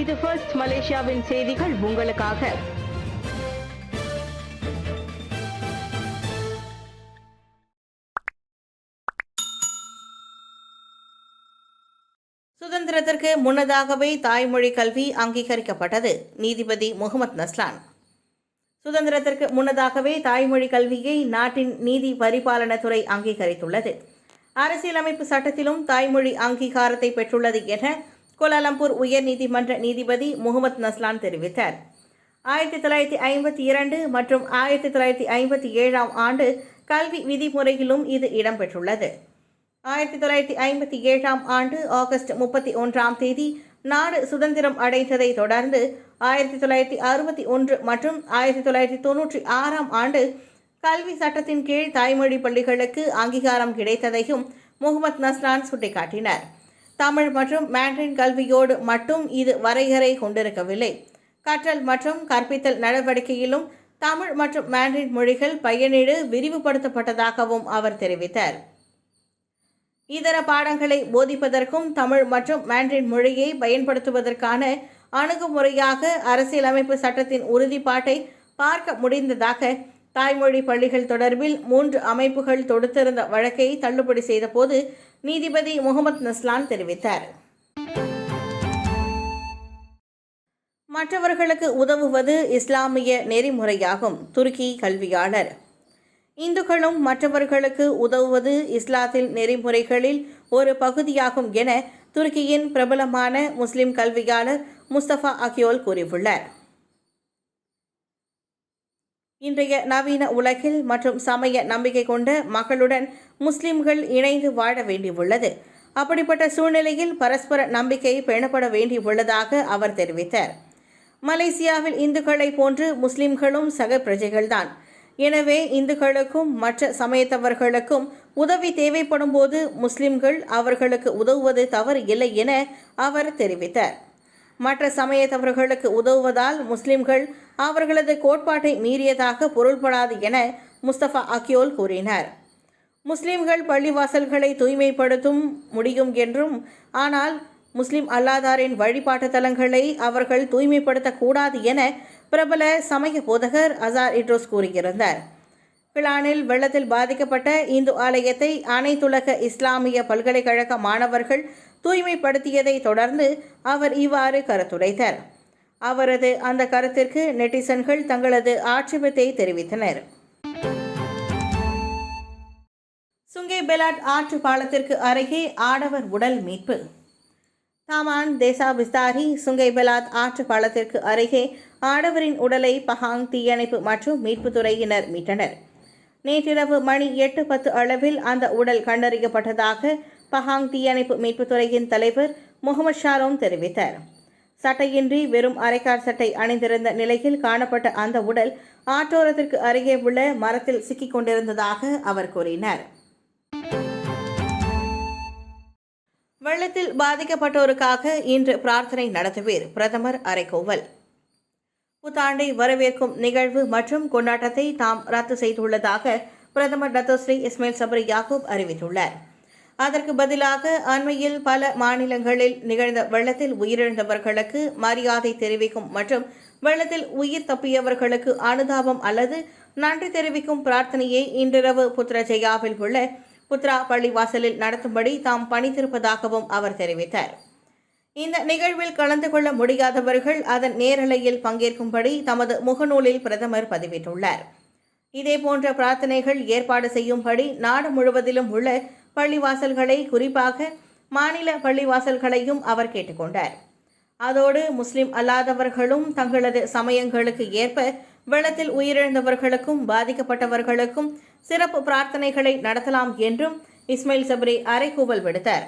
இது ஃபர்ஸ்ட் மலேசியாவின் செய்திகள் உங்களுக்காக. சுதந்திரத்திற்கு முன்னதாகவே தாய்மொழி கல்வி அங்கீகரிக்கப்பட்டது. நீதிபதி முகமது நஸ்லான். சுதந்திரத்திற்கு முன்னதாகவே தாய்மொழி கல்வியை நாட்டின் நீதி பரிபாலனத்துறை அங்கீகரித்துள்ளது. அரசியலமைப்பு சட்டத்திலும் தாய்மொழி அங்கீகாரத்தை பெற்றுள்ளது என கோலாலம்பூர் உயர்நீதிமன்ற நீதிபதி முகமது நஸ்லான் தெரிவித்தார். 1952 மற்றும் 1957 ஆண்டு கல்வி விதிமுறையிலும் இது இடம்பெற்றுள்ளது. 1957 ஆண்டு ஆகஸ்ட் 31 நாடு சுதந்திரம் அடைந்ததை தொடர்ந்து 1961 மற்றும் 1996 ஆண்டு கல்வி சட்டத்தின் கீழ் தாய்மொழி பள்ளிகளுக்கு அங்கீகாரம் கிடைத்ததையும் முகமது நஸ்லான் சுட்டிக்காட்டினார். தமிழ் மற்றும் மாண்ட்ரின் கல்வியோடு மட்டும் இது வரையறை கொண்டிருக்கவில்லை. கற்றல் மற்றும் கற்பித்தல் நடவடிக்கையிலும் தமிழ் மற்றும் மாண்ட்ரின் மொழிகள் பயனீடு விரிவுபடுத்தப்பட்டதாகவும் அவர் தெரிவித்தார். இதர பாடங்களை போதிப்பதற்கும் தமிழ் மற்றும் மாண்ட்ரின் மொழியை பயன்படுத்துவதற்கான அணுகுமுறையாக அரசியலமைப்பு சட்டத்தின் உறுதிப்பாட்டை பார்க்க முடிந்ததாக தாய்மொழி பள்ளிகள் தொடர்பில் 3 அமைப்புகள் தொடுத்திருந்த வழக்கை தள்ளுபடி செய்தபோது நீதிபதி முகமது நஸ்லான் தெரிவித்தார். மற்றவர்களுக்கு உதவுவது இஸ்லாமிய நெறிமுறையாகும். துருக்கி கல்வியாளர். இந்துக்களும் மற்றவர்களுக்கு உதவுவது இஸ்லாத்தில் நெறிமுறைகளில் ஒரு பகுதியாகும் என துருக்கியின் பிரபலமான முஸ்லிம் கல்வியாளர் முஸ்தபா அக்யோல் கூறியுள்ளார். இன்றைய நவீன உலகில் மற்றும் சமய நம்பிக்கை கொண்ட மக்களுடன் முஸ்லிம்கள் இணைந்து வாழ வேண்டியுள்ளது. அப்படிப்பட்ட சூழ்நிலையில் பரஸ்பர நம்பிக்கை பேணப்பட வேண்டியுள்ளதாக அவர் தெரிவித்தார். மலேசியாவில் இந்துக்களை போன்று முஸ்லிம்களும் சக பிரஜைகள்தான். எனவே இந்துக்களுக்கும் மற்ற சமயத்தவர்களுக்கும் உதவி தேவைப்படும் போது முஸ்லிம்கள் அவர்களுக்கு உதவுவது தவறு இல்லை என அவர் தெரிவித்தார். மற்ற சமயத்தவர்களுக்கு உதவுவதால் முஸ்லிம்கள் அவர்களது கோட்பாட்டை மீறியதாக பொருள்படாது என முஸ்தபா அக்யோல் கூறினார். முஸ்லிம்கள் பள்ளிவாசல்களை தூய்மைப்படுத்தும் முடியும் என்றும், ஆனால் முஸ்லிம் அல்லாதாரின் வழிபாட்டு தலங்களை அவர்கள் தூய்மைப்படுத்தக்கூடாது என பிரபல சமய போதகர் அசார் இட்ரோஸ் கூறியிருந்தார். கிளானில் வெள்ளத்தில் பாதிக்கப்பட்ட இந்து ஆலயத்தை அனைத்துலக இஸ்லாமிய பல்கலைக்கழக மாணவர்கள் தூய்மைப்படுத்தியதை தொடர்ந்து அவர் இவ்வாறு கருத்துரைத்தார். அவரது அந்த கருத்திற்கு நெட்டிசன்கள் தங்களது ஆட்சேபத்தை தெரிவித்தனர். சுங்கை பெலாட் ஆற்று பாலத்திற்கு அருகே ஆடவர் உடல் மீட்பு. தாமான் தேசா பிஸ்தாரி சுங்கை பெலாத் ஆற்று பாலத்திற்கு அருகே ஆடவரின் உடலை பஹாங் தீயணைப்பு மற்றும் மீட்புத்துறையினர் மீட்டனர். நேற்றிரவு மணி 8:10 அளவில் அந்த உடல் கண்டறியப்பட்டதாக பஹாங் தீயணைப்பு மீட்புத்துறையின் தலைவர் முகமது ஷாரோம் தெரிவித்தார். சட்டையின்றி வெறும் அரைக்கார் சட்டை அணிந்திருந்த நிலையில் காணப்பட்ட அந்த உடல் ஆற்றோரத்திற்கு அருகே உள்ள மரத்தில் சிக்கிக் கொண்டிருந்ததாக அவர் கூறினார். வெள்ளத்தில் பாதிக்கப்பட்டோருக்காக இன்று பிரார்த்தனை நடத்துவீர். பிரதமர் அறைகூவல். புத்தாண்டை வரவேற்கும் நிகழ்வு மற்றும் கொண்டாட்டத்தை தாம் ரத்து செய்துள்ளதாக பிரதமர் டத்தோஸ்ரீ இஸ்மாயில் சப்ரி யாக்கூப் அறிவித்துள்ளார். அதற்கு பதிலாக அண்மையில் பல மாநிலங்களில் நிகழ்ந்த வெள்ளத்தில் உயிரிழந்தவர்களுக்கு மரியாதை தெரிவிக்கும் மற்றும் வெள்ளத்தில் உயிர் தப்பியவர்களுக்கு அனுதாபம் அல்லது நன்றி தெரிவிக்கும் பிரார்த்தனையை இன்றிரவு புத்ரஜயாவில் உள்ள புத்ரா பள்ளிவாசலில் நடத்தும்படி தாம் பணித்திருப்பதாகவும் அவர் தெரிவித்தார். இந்த நிகழ்வில் கலந்து கொள்ள முடியாதவர்கள் அதன் நேரலையில் பங்கேற்கும்படி தமது முகநூலில் பிரதமர் பதிவிட்டுள்ளார். இதேபோன்ற பிரார்த்தனைகள் ஏற்பாடு செய்யும்படி நாடு முழுவதிலும் உள்ள பள்ளிவாசல்களை, குறிப்பாக மாநில பள்ளிவாசல்களையும் அவர் கேட்டுக்கொண்டார். அதோடு முஸ்லிம் அல்லாதவர்களும் தங்களது சமயங்களுக்கு ஏற்ப வெள்ளத்தில் உயிரிழந்தவர்களுக்கும் பாதிக்கப்பட்டவர்களுக்கும் சிறப்பு பிரார்த்தனைகளை நடத்தலாம் என்றும் இஸ்மாயில் சப்ரி அறைகூவல் விடுத்தார்.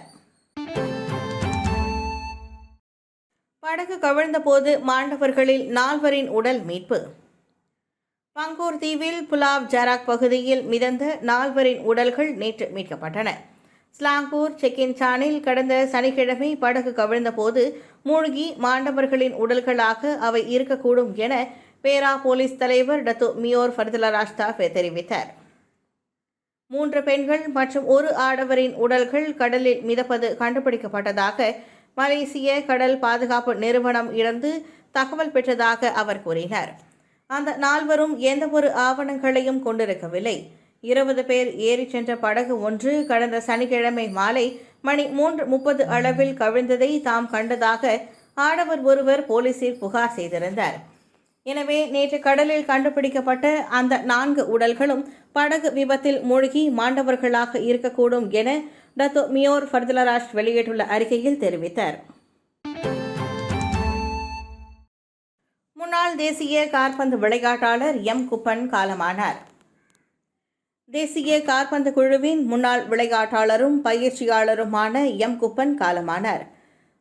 படகு கவிழ்ந்த போது மாண்டவர்களில் 4 உடல் மீட்பு. பங்கூர் தீவில் புலாவ் ஜராக் பகுதியில் மிதந்த 4 உடல்கள் நேற்று மீட்கப்பட்டன. ஸ்லாங்கூர் செக்கின்சானில் கடந்த சனிக்கிழமை படகு கவிழ்ந்த போது மூழ்கி மாண்டவர்களின் உடல்களாக அவை இருக்கக்கூடும் என பேரா போலீஸ் தலைவர் டத்து மியோர் ஃபர்துல்லா ராஷ்தாஃபே தெரிவித்தார். 3 பெண்கள் மற்றும் 1 ஆடவரின் உடல்கள் கடலில் மிதப்பது கண்டுபிடிக்கப்பட்டதாக மலேசிய கடல் பாதுகாப்பு நிறுவனம் இருந்து தகவல் பெற்றதாக அவர் கூறினார். அந்த நால்வரும் எந்தவொரு ஆவணங்களையும் கொண்டிருக்கவில்லை. 20 பேர் ஏறிச் சென்ற படகு ஒன்று கடந்த சனிக்கிழமை மாலை மணி 3:30 அளவில் கவிழ்ந்ததை தாம் கண்டதாக ஆடவர் ஒருவர் போலீசில் புகார் செய்திருந்தார். எனவே நேற்று கடலில் கண்டுபிடிக்கப்பட்ட அந்த 4 உடல்களும் படகு விபத்தில் மூழ்கி மாண்டவர்களாக இருக்கக்கூடும் என டத்தோ மியோர் ஃபர்தலராஜ் வெளியிட்டுள்ள அறிக்கையில் தெரிவித்தார். முன்னாள் தேசிய கால்பந்து விளையாட்டாளர் எம் குப்பன் காலமானார். தேசிய கால்பந்து குழுவின் முன்னாள் விளையாட்டாளரும் பயிற்சியாளருமான எம் குப்பன் காலமானார்.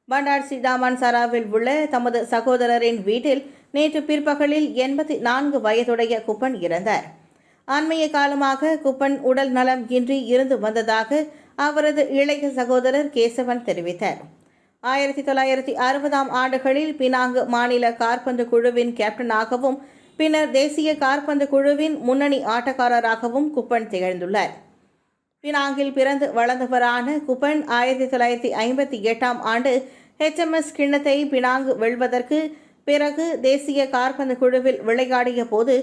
பண்டார் சிடாமான் சராவில் உள்ள தமது சகோதரரின் வீட்டில் நேற்று பிற்பகலில் 84 வயதுடைய குப்பன் இறந்தார். அண்மைய காலமாக குப்பன் உடல் நலம் இன்றி இருந்து வந்ததாக அவரது இளைய சகோதரர் கேசவன் தெரிவித்தார். 1960ஆம் ஆண்டுகளில் பினாங்கு மாநில கால்பந்து குழுவின் கேப்டனாகவும் பின்னர் தேசிய கால்பந்து குழுவின் முன்னணி ஆட்டக்காரராகவும் குப்பன் திகழ்ந்துள்ளார். பினாங்கில் பிறந்து வளர்ந்தவரான குப்பன் 1958ஆம் ஆண்டு HMS கிண்ணத்தை பினாங்கு வெல்வதற்கு பிறகு தேசிய கால்பந்து குழுவில் விளையாடிய போது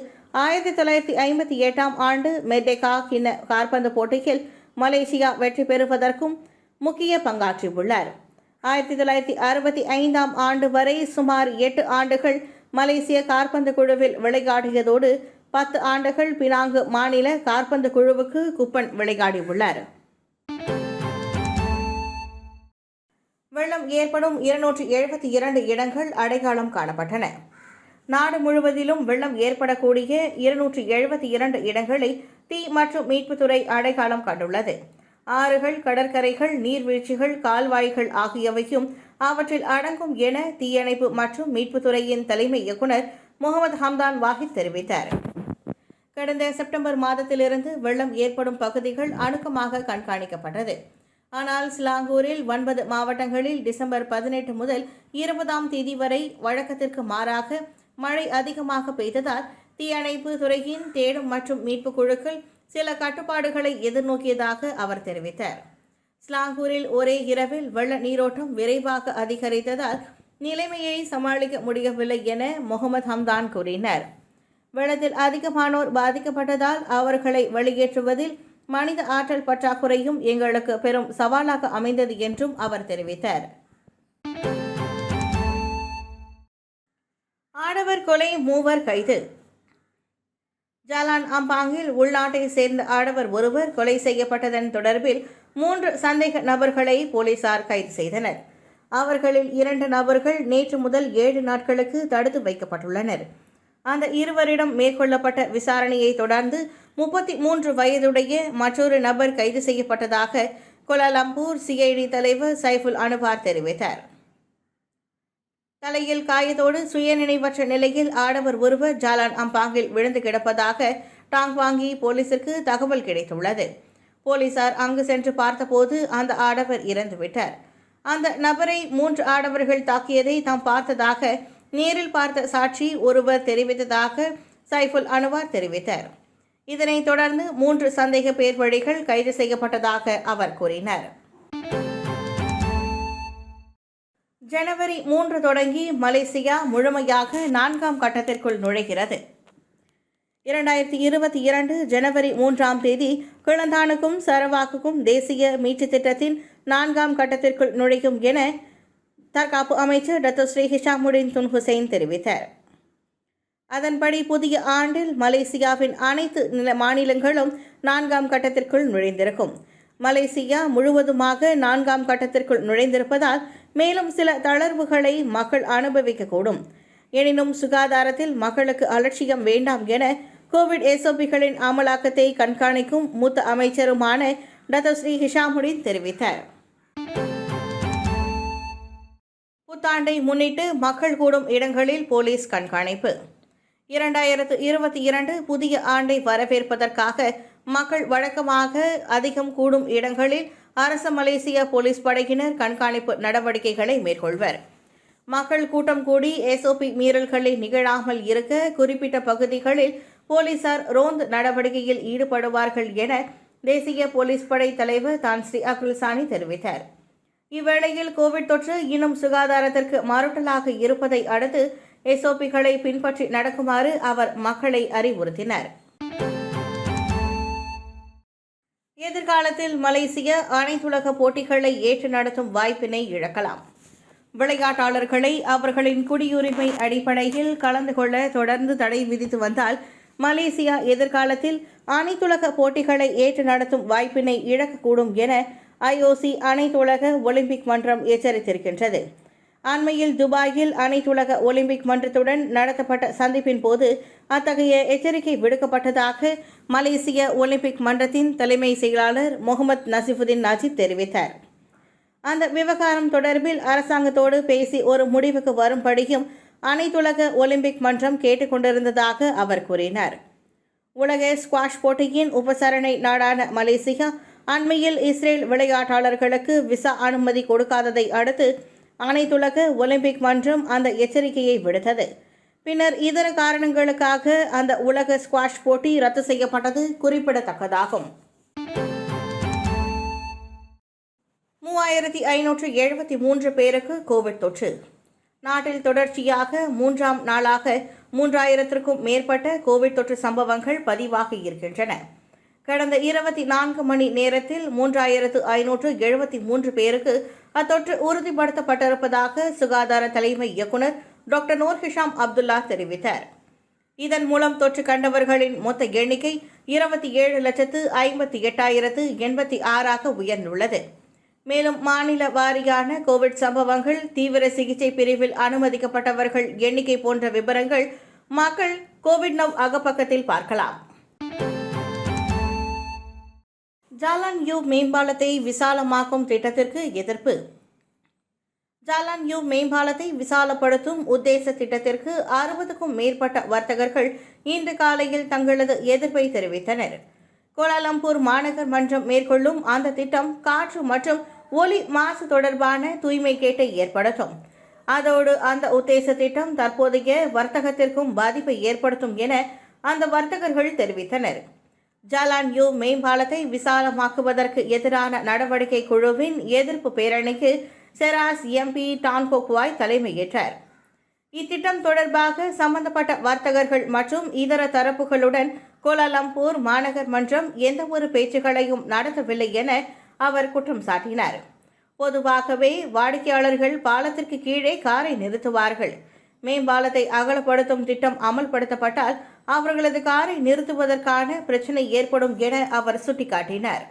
1958ஆம் ஆண்டு மெர்டெகா கிண்ண கால்பந்து போட்டியில் மலேசியா வெற்றி பெறுவதற்கும் முக்கிய பங்காற்றியுள்ளார். 1965ஆம் ஆண்டு வரை சுமார் 8 ஆண்டுகள் மலேசிய கால்பந்து குழுவில் விளையாடியதோடு 10 ஆண்டுகள் பினாங்கு மாநில கால்பந்து குழுவுக்கு குப்பன் விளையாடியுள்ளார். வெள்ளம் ஏற்படும் 272 இடங்கள் அடையாளம் காணப்பட்டன. நாடு முழுவதிலும் வெள்ளம் ஏற்படக்கூடிய 272 இடங்களை தீ மற்றும் மீட்புத்துறை அடையாளம் கண்டுள்ளது. ஆறுகள், கடற்கரைகள், நீர்வீழ்ச்சிகள், கால்வாய்கள் ஆகியவையும் அவற்றில் அடங்கும் என தீயணைப்பு மற்றும் மீட்புத்துறையின் தலைமை இயக்குநர் முகமது ஹம்தான் வாஹித் தெரிவித்தார். கடந்த செப்டம்பர் மாதத்திலிருந்து வெள்ளம் ஏற்படும் பகுதிகள் அணுக்கமாக கண்காணிக்கப்பட்டது. ஆனால் சிலாங்கூரில் 9 மாவட்டங்களில் டிசம்பர் 18 முதல் 20ஆம் தேதி வரை வழக்கத்திற்கு மாறாக மழை அதிகமாக பெய்ததால் தீயணைப்பு துறையின் தேடும் மற்றும் மீட்பு குழுக்கள் சில கட்டுப்பாடுகளை எதிர்நோக்கியதாக அவர் தெரிவித்தார். ஸ்லாங்கூரில் ஒரே இரவில் வெள்ள நீரோட்டம் விரைவாக அதிகரித்ததால் நிலைமையை சமாளிக்க முடியவில்லை என முகமது ஹம்தான் கூறினார். வெள்ளத்தில் அதிகமானோர் பாதிக்கப்பட்டதால் அவர்களை வெளியேற்றுவதில் மனித ஆற்றல் பற்றாக்குறையும் எங்களுக்கு பெரும் சவாலாக அமைந்தது என்றும் அவர் தெரிவித்தார். ஆடவர் கொலை, 3 கைது. ஜாலான் அம்பாங்கில் உள்நாட்டை சேர்ந்த ஆடவர் ஒருவர் கொலை செய்யப்பட்டதன் தொடர்பில் 3 சந்தேக நபர்களை போலீசார் கைது செய்தனர். அவர்களில் 2 நபர்கள் நேற்று முதல் 7 நாட்களுக்கு தடுத்து வைக்கப்பட்டுள்ளனர். அந்த இருவரிடம் மேற்கொள்ளப்பட்ட விசாரணையை தொடர்ந்து 33 வயதுடைய மற்றொரு நபர் கைது செய்யப்பட்டதாக கோலாலம்பூர் சிஐடி தலைவர் சைஃபுல் அனுபார் தெரிவித்தார். தலையில் காயத்தோடு சுயநினைவற்ற நிலையில் ஆடவர் ஒருவர் ஜாலான் அம்பாங்கில் விழுந்து கிடப்பதாக டாங்வாங்கி போலீசிற்கு தகவல் கிடைத்துள்ளது. போலீசார் அங்கு சென்று பார்த்தபோது அந்த ஆடவர் இறந்துவிட்டார். அந்த நபரை 3 ஆடவர்கள் தாக்கியதை தாம் பார்த்ததாக நேரில் பார்த்த சாட்சி ஒருவர் தெரிவித்ததாக சைஃபுல் அனுவார் தெரிவித்தார். இதனைத் தொடர்ந்து 3 சந்தேக பேர் வழிகள் கைது செய்யப்பட்டதாக அவர் கூறினார். ஜனவரி 3 தொடங்கி மலேசியா முழுமையாக 4ஆம் கட்டத்திற்குள் நுழைகிறது. 2022 ஜனவரி 3ஆம் தேதி கிளந்தானுக்கும் சரவாக்குக்கும் தேசிய மீட்சி திட்டத்தின் 4ஆம் கட்டத்திற்குள் நுழையும் என தற்காப்பு அமைச்சர் Datuk Sri Hishammuddin Tun Hussein தெரிவித்தார். அதன்படி புதிய ஆண்டில் மலேசியாவின் அனைத்து மாநிலங்களும் 4ஆம் கட்டத்திற்குள் நுழைந்திருக்கும். மலேசியா முழுவதுமாக 4ஆம் கட்டத்திற்குள் நுழைந்திருப்பதால் மேலும் சில தளர்வுகளை மக்கள் அனுபவிக்கக்கூடும். எனினும் சுகாதாரத்தில் மக்களுக்கு அலட்சியம் வேண்டாம் என கோவிட் எஸ்ஓபிகளின் அமலாக்கத்தை கண்காணிக்கும் மூத்த அமைச்சருமான டத்தோ ஸ்ரீ ஹிஷாமுடின் தெரிவித்தார். புத்தாண்டை முன்னிட்டு மக்கள் கூடும் இடங்களில் போலீஸ் கண்காணிப்பு. 2022 புதிய ஆண்டை வரவேற்பதற்காக மக்கள் வழக்கமாக அதிகம் கூடும் இடங்களில் அரச மலேசிய போலீஸ் படையினர் கண்காணிப்பு நடவடிக்கைகளை மேற்கொள்வர். மக்கள் கூட்டம் கூடி எஸ்ஓபி மீறல்களை நிகழாமல் இருக்க குறிப்பிட்ட பகுதிகளில் போலீசார் ரோந்து நடவடிக்கையில் ஈடுபடுவார்கள் என தேசிய போலீஸ் படை தலைவர் தான் ஸ்ரீ அகுல் சானி தெரிவித்தார். இவ்வேளையில் கோவிட் தொற்று இன்னும் சுகாதாரத்திற்கு மறுட்டலாக இருப்பதை அடுத்து எஸ்ஓபிகளை பின்பற்றி நடக்குமாறு அவர் மக்களை அறிவுறுத்தினார். எதிர்காலத்தில் மலேசிய அனைத்துலக போட்டிகளை ஏற்று நடத்தும் வாய்ப்பினை இழக்கலாம். விளையாட்டாளர்களை அவர்களின் குடியுரிமை அடிப்படையில் கலந்து கொள்ள தொடர்ந்து தடை விதித்து வந்தால் மலேசியா எதிர்காலத்தில் அனைத்துலக போட்டிகளை ஏற்று நடத்தும் வாய்ப்பினை இழக்கக்கூடும் என ஐஓசி அனைத்துலக ஒலிம்பிக் மன்றம் எச்சரித்திருக்கின்றது. அண்மையில் துபாயில் அனைத்துலக ஒலிம்பிக் மன்றத்துடன் நடத்தப்பட்ட சந்திப்பின் போது அத்தகைய எச்சரிக்கை விடுக்கப்பட்டதாக மலேசிய ஒலிம்பிக் மன்றத்தின் தலைமை செயலாளர் முகமது நசிஃபுதீன் நஜீப் தெரிவித்தார். அந்த விவகாரம் தொடர்பில் அரசாங்கத்தோடு பேசி ஒரு முடிவுக்கு வரும்படியும் அனைத்துலக ஒலிம்பிக் மன்றம் கேட்டுக்கொண்டிருந்ததாக அவர் கூறினார். உலக ஸ்குவாஷ் போட்டியின் உபசரணை நாடான மலேசியா அண்மையில் இஸ்ரேல் விளையாட்டாளர்களுக்கு விசா அனுமதி கொடுக்காததை அடுத்து அனைத்துலக ஒலிம்பிக் மன்றம் அந்த எச்சரிக்கையை விடுத்தது. பின்னர் இதர காரணங்களுக்காக அந்த உலக ஸ்குவாஷ் போட்டி ரத்து செய்யப்பட்டது குறிப்பிடத்தக்கதாகும். 3573 பேருக்கு கோவிட் தொற்று. நாட்டில் தொடர்ச்சியாக 3ஆம் நாளாக 3000க்கும் மேற்பட்ட கோவிட் தொற்று சம்பவங்கள் பதிவாகி இருக்கின்றன. கடந்த 24 மணி நேரத்தில் 3573 பேருக்கு அத்தொற்று உறுதிப்படுத்தப்பட்டிருப்பதாக சுகாதார தலைமை இயக்குநர் டாக்டர் நூர் ஹிஷாம் அப்துல்லா தெரிவித்தார். இதன் மூலம் தொற்று கண்டவர்களின் மொத்த எண்ணிக்கை 27,58,086 உயர்ந்துள்ளது. மேலும் மாநில வாரியான கோவிட் சம்பவங்கள், தீவிர சிகிச்சை பிரிவில் அனுமதிக்கப்பட்டவர்கள் எண்ணிக்கை போன்ற விவரங்கள் மக்கள் கோவிட் நவ் அகப்பக்கத்தில் பார்க்கலாம். ஜாலான் யூ மேம்பாலத்தை விசாலமாக்கும் திட்டத்திற்கு எதிர்ப்பு. ஜாலான் யூ மேம்பாலத்தை விசாலப்படுத்தும் உத்தேச திட்டத்திற்கு 60க்கும் மேற்பட்ட வர்த்தகர்கள் இன்று காலையில் தங்களது எதிர்ப்பை தெரிவித்தனர். கோலாலம்பூர் மாநகர் மன்றம் மேற்கொள்ளும் அந்த திட்டம் காற்று மற்றும் ஒலி மாசு தொடர்பான தூய்மை கேட்டை ஏற்படுத்தும். அதோடு அந்த உத்தேச திட்டம் தற்போதைய வர்த்தகத்திற்கும் பாதிப்பை ஏற்படுத்தும் என அந்த வர்த்தகர்கள் தெரிவித்தனர். ஜாலான் யூ மேம்பாலத்தை விசாலமாக்குவதற்கு எதிரான நடவடிக்கை குழுவின் எதிர்ப்பு பேரணிக்கு செராஸ் எம்பி டான்கோக்வாய் தலைமையேற்றார். இத்திட்டம் தொடர்பாக சம்பந்தப்பட்ட வர்த்தகர்கள் மற்றும் இதர தரப்புகளுடன் கோலாலம்பூர் மாநகர் மன்றம் எந்தவொரு பேச்சுக்களையும் நடத்தவில்லை என அவர் குற்றம் சாட்டினார். பொதுவாகவே வாடிக்கையாளர்கள் பாலத்திற்கு கீழே காரை நிறுத்துவார்கள். மேம்பாலத்தை அகலப்படுத்தும் திட்டம் அமல்படுத்தப்பட்டால் அவர்களது காரை நிறுத்துவதற்கான பிரச்சினை ஏற்படும் என அவர் சுட்டிக்காட்டினார்.